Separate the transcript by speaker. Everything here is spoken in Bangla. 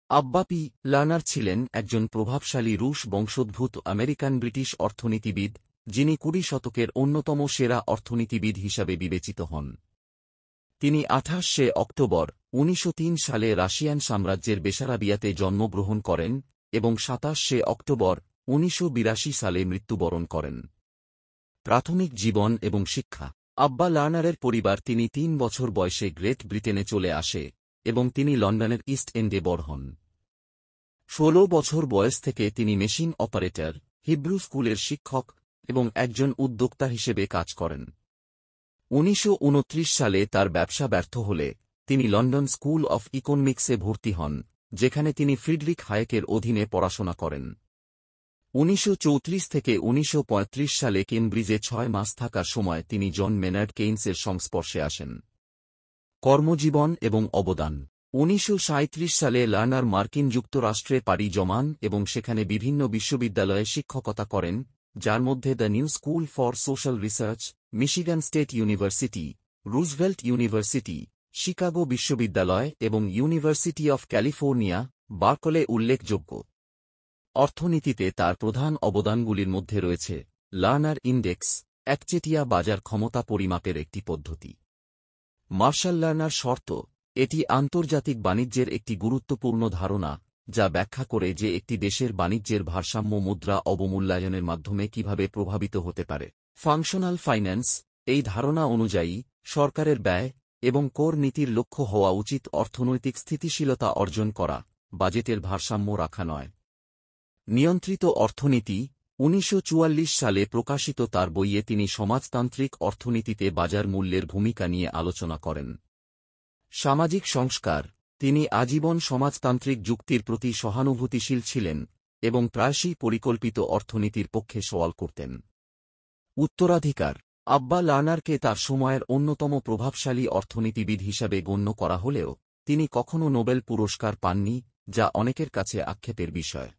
Speaker 1: আব্বা পি. লার্নার ছিলেন একজন প্রভাবশালী রুশ বংশোদ্ভূত আমেরিকান ব্রিটিশ অর্থনীতিবিদ, যিনি ২০ শতকের অন্যতম সেরা অর্থনীতিবিদ হিসাবে বিবেচিত হন। তিনি ২৮শে অক্টোবর ১৯০৩ সালে রাশিয়ান সাম্রাজ্যের বেসারাবিয়াতে জন্মগ্রহণ করেন এবং ২৭শে অক্টোবর ১৯৮২ সালে মৃত্যুবরণ করেন। প্রাথমিক জীবন এবং শিক্ষা। আব্বা লার্নারের পরিবার তিনি ৩ বছর বয়সে গ্রেট ব্রিটেনে চলে আসে এবং তিনি লন্ডনের ইস্ট এন্ডে বড় হন। ১৬ বছর বয়স থেকে তিনি মেশিন অপারেটর, হিব্রু স্কুলের শিক্ষক এবং একজন উদ্যোক্তা হিসেবে কাজ করেন। ১৯২৯ সালে তার ব্যবসা ব্যর্থ হলে তিনি লন্ডন স্কুল অফ ইকোনমিক্সে ভর্তি হন, যেখানে তিনি ফ্রিডরিখ হায়েকের অধীনে পড়াশোনা করেন। ১৯৩৪ থেকে ১৯৩৫ সালে কেমব্রিজে ৬ মাস থাকার সময় তিনি জন মেনার্ড কেইনসের সংস্পর্শে আসেন। কর্মজীবন এবং অবদান। ১৯৩৭ সালে লার্নার মার্কিন যুক্তরাষ্ট্রে পাড়ি জমান এবং সেখানে বিভিন্ন বিশ্ববিদ্যালয়ে শিক্ষকতা করেন, যার মধ্যে the new school for social research, Michigan state university, Roosevelt university, Chicago বিশ্ববিদ্যালয় এবং ইউনিভার্সিটি অফ ক্যালিফোর্নিয়া, বার্কলে উল্লেখযোগ্য। অর্থনীতিতে তার প্রধান অবদানগুলির মধ্যে রয়েছে লার্নার ইনডেক্স, একচেটিয়া বাজার ক্ষমতা পরিমাপের একটি পদ্ধতি। মার্শাল লার্নার শর্ত, এটি আন্তর্জাতিক বাণিজ্যের একটি গুরুত্বপূর্ণ ধারণা, যা ব্যাখ্যা করে যে একটি দেশের বাণিজ্যের ভারসাম্য মুদ্রা অবমূল্যায়নের মাধ্যমে কিভাবে প্রভাবিত হতে পারে। ফাংশনাল ফাইন্যান্স, এই ধারণা অনুযায়ী সরকারের ব্যয় এবং কর নীতির লক্ষ্য হওয়া উচিত অর্থনৈতিক স্থিতিশীলতা অর্জন করা, বাজেটের ভারসাম্য রাখা নয়। নিয়ন্ত্রিত অর্থনীতি, ১৯৪৪ সালে প্রকাশিত তার বইয়ে তিনি সমাজতান্ত্রিক অর্থনীতিতে বাজার মূল্যের ভূমিকা নিয়ে আলোচনা করেন। সামাজিক সংস্কার, তিনি আজীবন সমাজতান্ত্রিক যুক্তির প্রতি সহানুভূতিশীল ছিলেন এবং প্রায়শই পরিকল্পিত অর্থনীতির পক্ষে সওয়াল করতেন। উত্তরাধিকার, আব্বা লার্নারকে তার সময়ের অন্যতম প্রভাবশালী অর্থনীতিবিদ হিসাবে গণ্য করা হলেও তিনি কখনও নোবেল পুরস্কার পাননি, যা অনেকের কাছে আক্ষেপের বিষয়।